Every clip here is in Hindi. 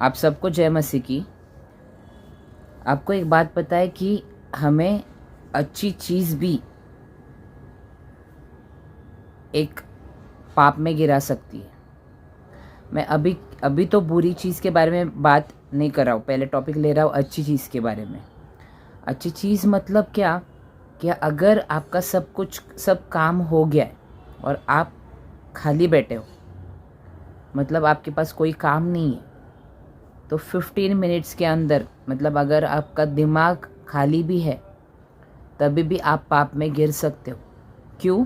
आप सबको जय मसीह की। आपको एक बात पता है कि हमें अच्छी चीज़ भी एक पाप में गिरा सकती है। मैं अभी तो बुरी चीज़ के बारे में बात नहीं कर रहा हूँ, पहले टॉपिक ले रहा हूँ अच्छी चीज़ के बारे में। अच्छी चीज़ मतलब क्या कि अगर आपका सब काम हो गया है और आप खाली बैठे हो, मतलब आपके पास कोई काम नहीं है, तो 15 मिनट्स के अंदर, मतलब अगर आपका दिमाग खाली भी है तभी भी आप पाप में गिर सकते हो। क्यों?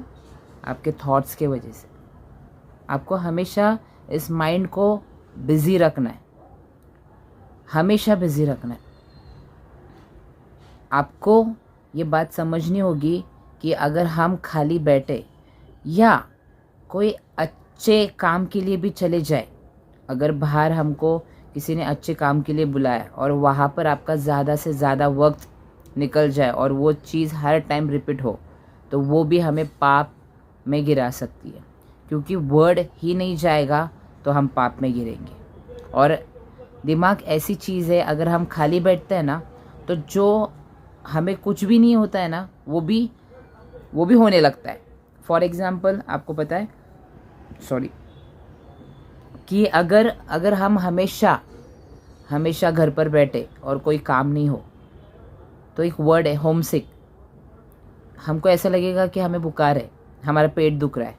आपके थॉट्स के वजह से। आपको हमेशा इस माइंड को बिज़ी रखना है, हमेशा बिज़ी रखना है। आपको ये बात समझनी होगी कि अगर हम खाली बैठे या कोई अच्छे काम के लिए भी चले जाए, अगर बाहर हमको किसी ने अच्छे काम के लिए बुलाया और वहाँ पर आपका ज़्यादा से ज़्यादा वक्त निकल जाए और वो चीज़ हर टाइम रिपीट हो, तो वो भी हमें पाप में गिरा सकती है। क्योंकि वर्ड ही नहीं जाएगा तो हम पाप में गिरेंगे। और दिमाग ऐसी चीज़ है, अगर हम खाली बैठते हैं ना, तो जो हमें कुछ भी नहीं होता है ना, वो भी होने लगता है। फॉर एग्ज़ाम्पल आपको पता है कि अगर हम हमेशा घर पर बैठे और कोई काम नहीं हो, तो एक वर्ड है होम सिक। हमको ऐसा लगेगा कि हमें बुखार है, हमारा पेट दुख रहा है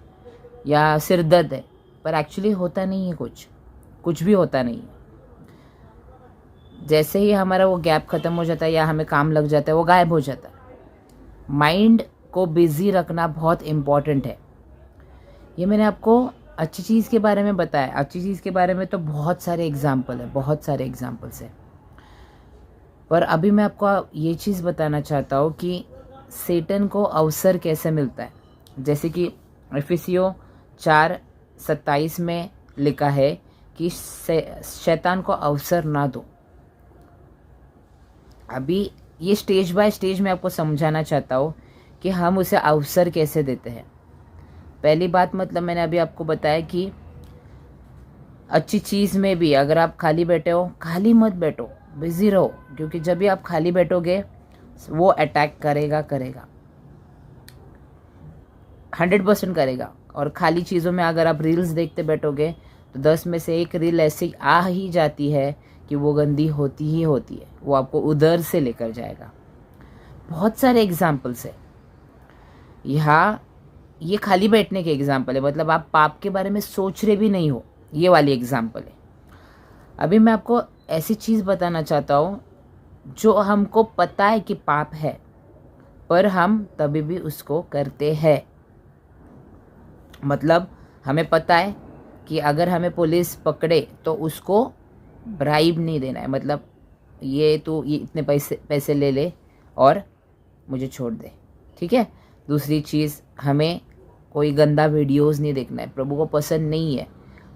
या सिर दर्द है, पर एक्चुअली होता नहीं है, कुछ भी होता नहीं है। जैसे ही हमारा वो गैप ख़त्म हो जाता है या हमें काम लग जाता है, वो गायब हो जाता है। माइंड को बिज़ी रखना बहुत इम्पॉर्टेंट है। ये मैंने आपको अच्छी चीज़ के बारे में बताया। अच्छी चीज़ के बारे में तो बहुत सारे एग्जाम्पल्स हैं। पर अभी मैं आपको ये चीज़ बताना चाहता हूँ कि सेटन को अवसर कैसे मिलता है। जैसे कि इफिसियों 4:27 में लिखा है कि शैतान को अवसर ना दो। अभी ये स्टेज बाय स्टेज मैं आपको समझाना चाहता हूँ कि हम उसे अवसर कैसे देते हैं। पहली बात, मतलब मैंने अभी आपको बताया कि अच्छी चीज़ में भी अगर आप खाली बैठे हो, खाली मत बैठो, बिज़ी रहो। क्योंकि जब भी आप खाली बैठोगे वो अटैक करेगा 100% करेगा। और खाली चीज़ों में अगर आप रील्स देखते बैठोगे तो 10 में से 1 रील ऐसी आ ही जाती है कि वो गंदी होती ही होती है, वो आपको उधर से लेकर जाएगा। बहुत सारे एग्जाम्पल्स है यहाँ। ये खाली बैठने के एग्जाम्पल है, मतलब आप पाप के बारे में सोच रहे भी नहीं हो, ये वाली एग्जाम्पल है। अभी मैं आपको ऐसी चीज़ बताना चाहता हूँ जो हमको पता है कि पाप है, पर हम तभी भी उसको करते हैं। मतलब हमें पता है कि अगर हमें पुलिस पकड़े तो उसको ब्राइब नहीं देना है, मतलब ये इतने पैसे ले ले और मुझे छोड़ दे, ठीक है। दूसरी चीज़, हमें कोई गंदा वीडियोस नहीं देखना है, प्रभु को पसंद नहीं है।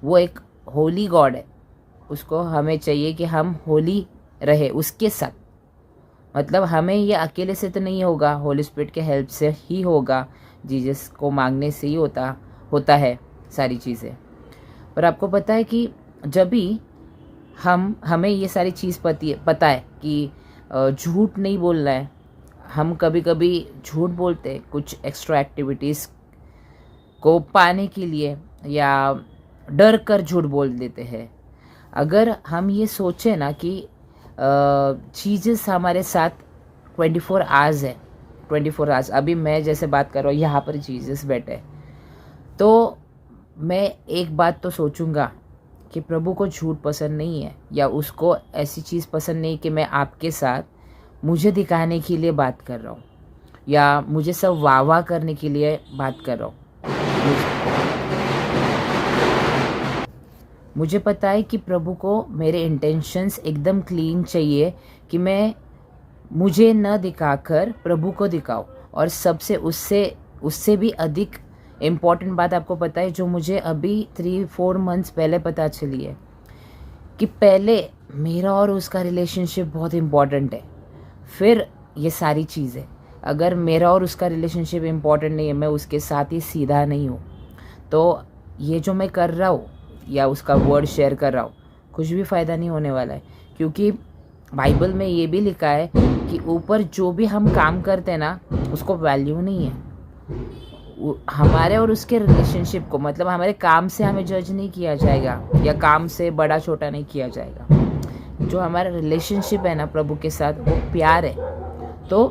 वो एक होली गॉड है, उसको हमें चाहिए कि हम होली रहे उसके साथ। मतलब हमें ये अकेले से तो नहीं होगा, होली स्पिरिट के हेल्प से ही होगा, जीसस को मांगने से ही होता है सारी चीज़ें। पर आपको पता है कि जब भी हमें ये सारी चीज़ पता है कि झूठ नहीं बोलना है, हम कभी कभी झूठ बोलते हैं कुछ एक्स्ट्रा एक्टिविटीज़ को पाने के लिए, या डर कर झूठ बोल देते हैं। अगर हम ये सोचें ना कि जीसस हमारे साथ 24 आवर्स है, 24 आवर्स, अभी मैं जैसे बात कर रहा हूँ यहाँ पर जीसस बैठे, तो मैं एक बात तो सोचूंगा कि प्रभु को झूठ पसंद नहीं है, या उसको ऐसी चीज़ पसंद नहीं कि मैं आपके साथ मुझे दिखाने के लिए बात कर रहा हूँ या मुझे सब वाह करने के लिए बात कर रहा हूँ। मुझे पता है कि प्रभु को मेरे इंटेंशंस एकदम क्लीन चाहिए कि मैं मुझे न दिखाकर प्रभु को दिखाऊं। और सबसे उससे भी अधिक इम्पॉर्टेंट बात आपको पता है, जो मुझे अभी 3-4 मंथ्स पहले पता चली है, कि पहले मेरा और उसका रिलेशनशिप बहुत इम्पॉर्टेंट है, फिर ये सारी चीज़ें। अगर मेरा और उसका रिलेशनशिप इम्पॉर्टेंट नहीं है, मैं उसके साथ ही सीधा नहीं हूँ, तो ये जो मैं कर रहा हूँ या उसका वर्ड शेयर कर रहा हूँ, कुछ भी फ़ायदा नहीं होने वाला है। क्योंकि बाइबल में ये भी लिखा है कि ऊपर जो भी हम काम करते हैं ना, उसको वैल्यू नहीं है। हमारे और उसके रिलेशनशिप को, मतलब हमारे काम से हमें जज नहीं किया जाएगा, या काम से बड़ा छोटा नहीं किया जाएगा। जो हमारा रिलेशनशिप है ना प्रभु के साथ, वो प्यार है। तो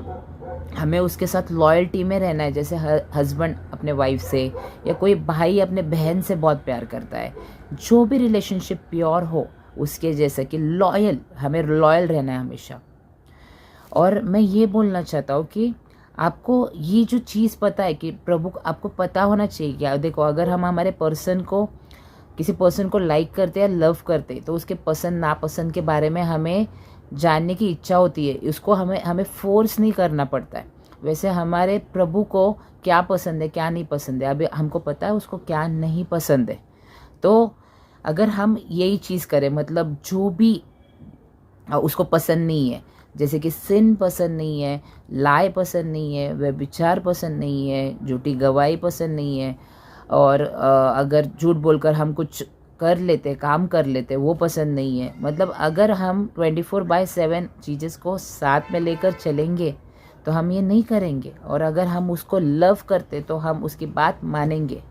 हमें उसके साथ लॉयल्टी में रहना है। जैसे हस्बैंड अपने वाइफ से, या कोई भाई अपने बहन से बहुत प्यार करता है। जो भी रिलेशनशिप प्योर हो उसके जैसा कि लॉयल, हमें लॉयल रहना है हमेशा। और मैं ये बोलना चाहता हूँ कि आपको ये जो चीज़ पता है कि प्रभु को, आपको पता होना चाहिए कि देखो, अगर हम हमारे किसी पर्सन को लाइक करते हैं या लव करते हैं, तो उसके पसंद नापसंद के बारे में हमें जानने की इच्छा होती है। इसको हमें फोर्स नहीं करना पड़ता है। वैसे हमारे प्रभु को क्या पसंद है, क्या नहीं पसंद है, अभी हमको पता है उसको क्या नहीं पसंद है। तो अगर हम यही चीज़ करें, मतलब जो भी उसको पसंद नहीं है, जैसे कि सिन पसंद नहीं है, लाए पसंद नहीं है, व्यभिचार पसंद नहीं है, झूठी गवाही पसंद नहीं है, और अगर झूठ बोलकर हम कुछ कर लेते, काम कर लेते, वो पसंद नहीं है। मतलब अगर हम 24/7 चीज़ें को साथ में लेकर चलेंगे तो हम ये नहीं करेंगे। और अगर हम उसको लव करते तो हम उसकी बात मानेंगे।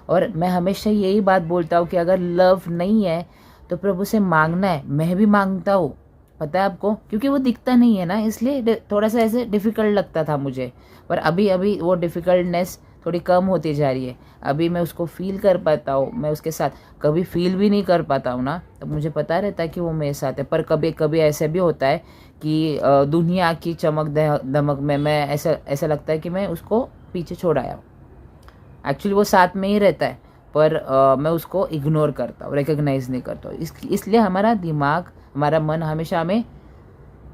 और मैं हमेशा यही बात बोलता हूँ कि अगर लव नहीं है तो प्रभु से मांगना है। मैं भी मांगता हूँ, पता है आपको, क्योंकि वो दिखता नहीं है ना, इसलिए थोड़ा सा ऐसे डिफ़िकल्ट लगता था मुझे। पर अभी अभी वो डिफ़िकल्टनेस थोड़ी कम होती जा रही है। अभी मैं उसको फील कर पाता हूँ। मैं उसके साथ कभी फील भी नहीं कर पाता हूँ ना, तो मुझे पता रहता है कि वो मेरे साथ है। पर कभी कभी ऐसे भी होता है कि दुनिया की चमक दमक में मैं ऐसा लगता है कि मैं उसको पीछे छोड़ आया हूँ। एक्चुअली वो साथ में ही रहता है, पर मैं उसको इग्नोर करता हूँ, रिकग्नाइज़ नहीं करता हूँ। इसलिए हमारा दिमाग, हमारा मन हमेशा हमें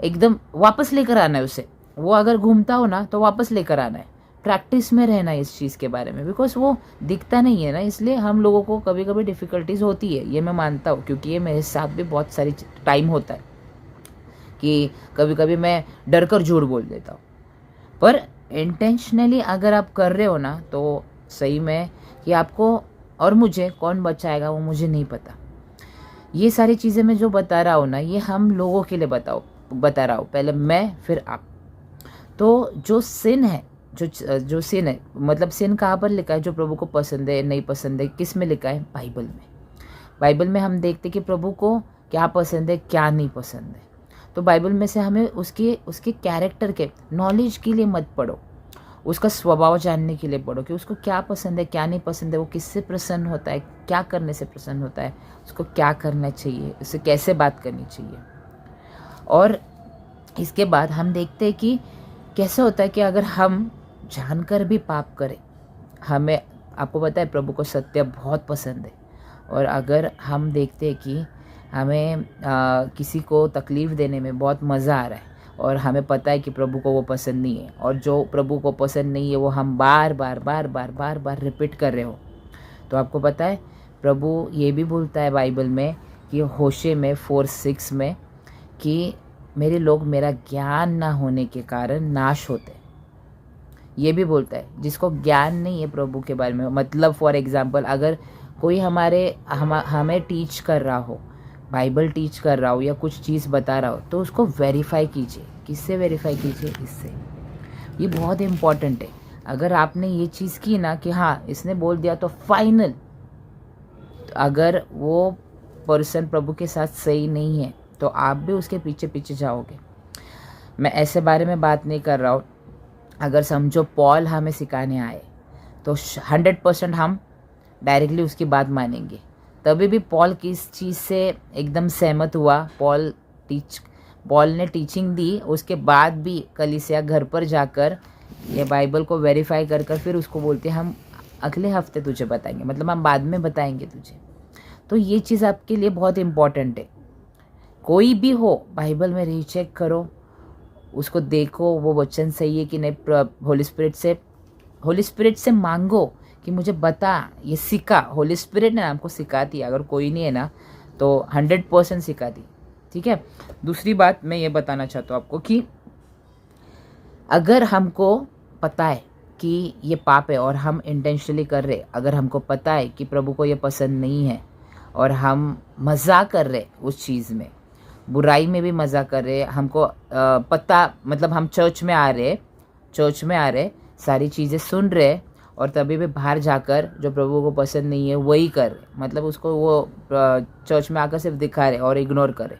एकदम वापस लेकर आना है उसे। वो अगर घूमता हो ना तो वापस लेकर आना है। प्रैक्टिस में रहना है इस चीज़ के बारे में, बिकॉज वो दिखता नहीं है ना, इसलिए हम लोगों को कभी कभी डिफ़िकल्टीज़ होती है। ये मैं मानता हूँ, क्योंकि ये मेरे साथ भी बहुत सारी टाइम होता है कि कभी कभी मैं डर कर झूठ बोल देता हूँ। पर इंटेंशनली अगर आप कर रहे हो ना, तो सही में कि आपको और मुझे कौन बचाएगा वो मुझे नहीं पता। ये सारी चीज़ें मैं जो बता रहा हूँ ना, ये हम लोगों के लिए बता रहा हूँ, पहले मैं फिर आप। तो जो सिन है, जो सिन है, मतलब सिन कहाँ पर लिखा है, जो प्रभु को पसंद है नहीं पसंद है, किस में लिखा है? बाइबल में। बाइबल में हम देखते कि प्रभु को क्या पसंद है, क्या नहीं पसंद है। तो बाइबल में से हमें उसके कैरेक्टर के नॉलेज के लिए मत पढ़ो, उसका स्वभाव जानने के लिए पढ़ो कि उसको क्या पसंद है, क्या नहीं पसंद है, वो किससे प्रसन्न होता है, क्या करने से प्रसन्न होता है, उसको क्या करना चाहिए, उससे कैसे बात करनी चाहिए। और इसके बाद हम देखते हैं कि कैसे होता है कि अगर हम जानकर भी पाप करें, हमें, आपको पता है प्रभु को सत्य बहुत पसंद है। और अगर हम देखते हैं कि हमें किसी को तकलीफ़ देने में बहुत मज़ा आ रहा है, और हमें पता है कि प्रभु को वो पसंद नहीं है, और जो प्रभु को पसंद नहीं है वो हम बार बार रिपीट कर रहे हो, तो आपको पता है प्रभु ये भी बोलता है बाइबल में कि होशे में 4:6 में कि मेरे लोग मेरा ज्ञान ना होने के कारण नाश होते। ये भी बोलता है, जिसको ज्ञान नहीं है प्रभु के बारे में, मतलब फॉर एग्जांपल अगर कोई हमें टीच कर रहा हो, बाइबल टीच कर रहा हो या कुछ चीज़ बता रहा हो, तो उसको वेरीफाई कीजिए। किससे वेरीफाई कीजिए? इससे। ये बहुत इम्पॉर्टेंट है। अगर आपने ये चीज़ की ना कि हाँ इसने बोल दिया तो फाइनल, तो अगर वो पर्सन प्रभु के साथ सही नहीं है तो आप भी उसके पीछे पीछे जाओगे। मैं ऐसे बारे में बात नहीं कर रहा हूँ। अगर समझो पॉल हमें सिखाने आए तो 100% हम डायरेक्टली उसकी बात मानेंगे। तभी भी पॉल किस चीज़ से एकदम सहमत हुआ, पॉल ने टीचिंग दी, उसके बाद भी कलीसिया घर पर जाकर ये बाइबल को वेरीफाई कर फिर उसको बोलते हैं हम अगले हफ्ते तुझे बताएंगे, मतलब हम बाद में बताएंगे तुझे। तो ये चीज़ आपके लिए बहुत इम्पॉर्टेंट है। कोई भी हो बाइबल में रीचेक करो, उसको देखो वो वचन सही है कि नहीं। होली स्पिरिट से मांगो कि मुझे बता, ये सिखा। होली स्पिरिट ने हमको सिखाती है, अगर कोई नहीं है ना तो 100% सिखाती। ठीक है। दूसरी बात मैं ये बताना चाहता हूँ आपको कि अगर हमको पता है कि ये पाप है और हम इंटेंशनली कर रहे, अगर हमको पता है कि प्रभु को ये पसंद नहीं है और हम मज़ा कर रहे उस चीज़ में, बुराई में भी मज़ा कर रहे, हमको पता, मतलब हम चर्च में आ रहे, सारी चीज़ें सुन रहे, और तभी भी बाहर जाकर जो प्रभु को पसंद नहीं है वही कर रहे, मतलब उसको वो चर्च में आकर सिर्फ दिखा रहे और इग्नोर कर रहे।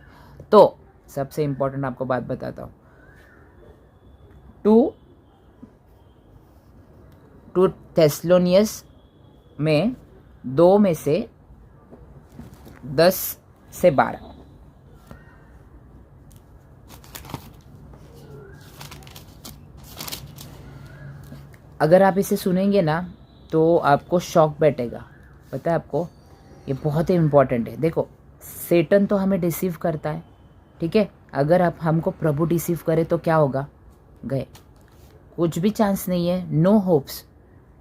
तो सबसे इम्पोर्टेंट आपको बात बताता हूँ, टू थेस्सलोनियंस में 2 में से 10 से 12। अगर आप इसे सुनेंगे ना तो आपको शॉक बैठेगा। पता है आपको, ये बहुत ही इम्पॉर्टेंट है। देखो, सेटन तो हमें डिसीव करता है, ठीक है। अगर आप हमको प्रभु डिसीव करे तो क्या होगा, गए, कुछ भी चांस नहीं है, नो होप्स,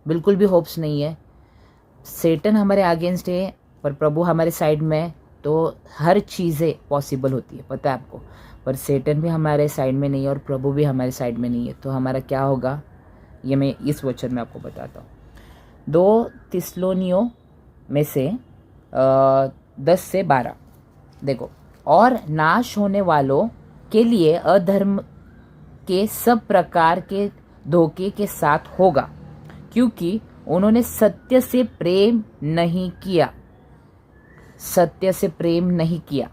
बिल्कुल भी होप्स नहीं है। सेटन हमारे अगेंस्ट है पर प्रभु हमारे साइड में है, तो हर चीज़ें पॉसिबल होती है, पता है आपको। पर सेटन भी हमारे साइड में नहीं है और प्रभु भी हमारे साइड में नहीं है, तो हमारा क्या होगा, ये मैं इस वचन में आपको बताता हूँ। 2 थिस्सलुनीयों में से 10 से 12 देखो, और नाश होने वालों के लिए अधर्म के सब प्रकार के धोखे के साथ होगा, क्योंकि उन्होंने सत्य से प्रेम नहीं किया, सत्य से प्रेम नहीं किया,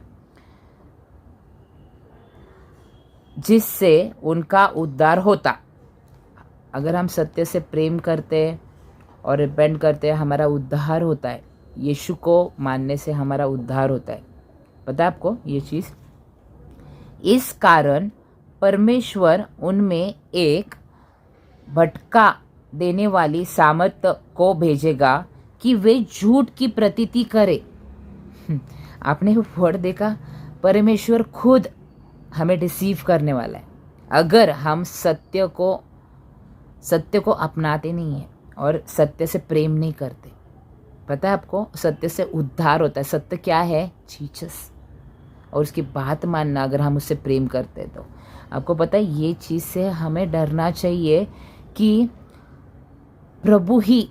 जिससे उनका उद्धार होता। अगर हम सत्य से प्रेम करते हैं और रिपेंट करते हैं, हमारा उद्धार होता है। यीशु को मानने से हमारा उद्धार होता है, पता है आपको ये चीज़। इस कारण परमेश्वर उनमें एक भटका देने वाली सामर्थ को भेजेगा कि वे झूठ की प्रतीति करे। आपने वो वर्ड देखा, परमेश्वर खुद हमें डिसीव करने वाला है अगर हम सत्य को अपनाते नहीं हैं और सत्य से प्रेम नहीं करते। पता है आपको, सत्य से उद्धार होता है। सत्य क्या है, जीसस, और उसकी बात मानना, अगर हम उससे प्रेम करते हैं तो। आपको पता है, ये चीज़ से हमें डरना चाहिए कि प्रभु ही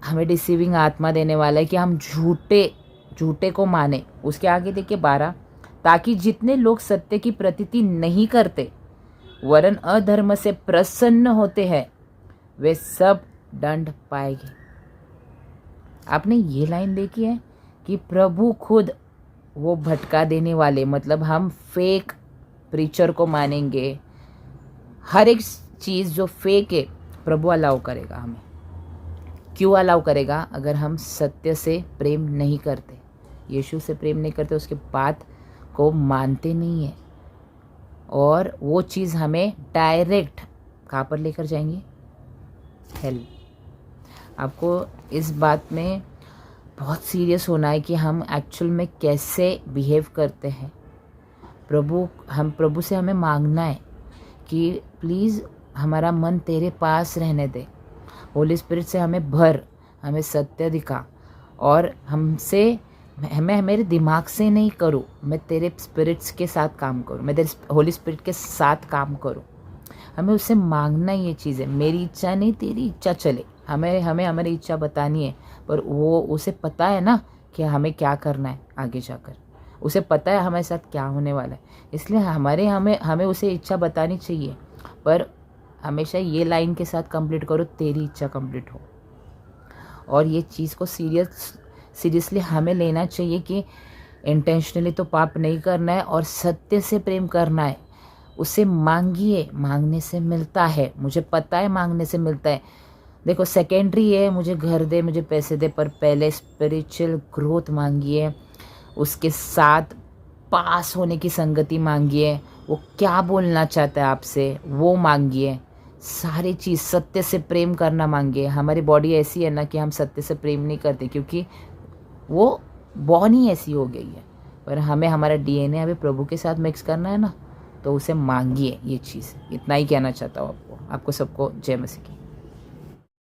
हमें डिसीविंग आत्मा देने वाला है कि हम झूठे को माने। उसके आगे देखिए 12, ताकि जितने लोग सत्य की प्रतीति नहीं करते वरन अधर्म से प्रसन्न होते हैं, वे सब दंड पाएंगे। आपने ये लाइन देखी है कि प्रभु खुद वो भटका देने वाले, मतलब हम फेक प्रीचर को मानेंगे, हर एक चीज़ जो फेक है प्रभु अलाउ करेगा हमें। क्यों अलाउ करेगा, अगर हम सत्य से प्रेम नहीं करते, यीशु से प्रेम नहीं करते, उसके बात को मानते नहीं है, और वो चीज़ हमें डायरेक्ट कहाँ पर लेकर जाएंगे, हेल। आपको इस बात में बहुत सीरियस होना है कि हम एक्चुअल में कैसे बिहेव करते हैं। प्रभु से हमें मांगना है कि प्लीज़ हमारा मन तेरे पास रहने दे, होली स्पिरिट से हमें भर, हमें सत्य दिखा, और मैं मेरे दिमाग से नहीं करूँ, मैं तेरे स्पिरिट्स के साथ काम करूँ, मैं तेरे होली स्पिरिट के साथ काम करूँ। हमें उससे मांगना ये चीज़ है, मेरी इच्छा नहीं तेरी इच्छा चले। हमें हमारी इच्छा बतानी है, पर वो उसे पता है ना कि हमें क्या करना है आगे जाकर, उसे पता है हमारे साथ क्या होने वाला है, इसलिए हमें उसे इच्छा बतानी चाहिए। पर हमेशा ये लाइन के साथ कंप्लीट करो, तेरी इच्छा कंप्लीट हो। और ये चीज़ को सीरियसली हमें लेना चाहिए कि इंटेंशनली तो पाप नहीं करना है और सत्य से प्रेम करना है। उसे मांगिए, मांगने से मिलता है, मुझे पता है मांगने से मिलता है। देखो, सेकेंडरी है मुझे घर दे, मुझे पैसे दे, पर पहले स्पिरिचुअल ग्रोथ मांगिए, उसके साथ पास होने की संगति मांगिए, वो क्या बोलना चाहता है आपसे वो मांगिए, सारी चीज़ सत्य से प्रेम करना मांगिए। हमारी बॉडी ऐसी है ना कि हम सत्य से प्रेम नहीं करते, क्योंकि वो बॉर्न ही ऐसी हो गई है। पर हमें हमारा DNA अभी प्रभु के साथ मिक्स करना है ना, तो उसे मांगिए ये चीज़। इतना ही कहना चाहता हूँ आपको सबको। जय मसीह की।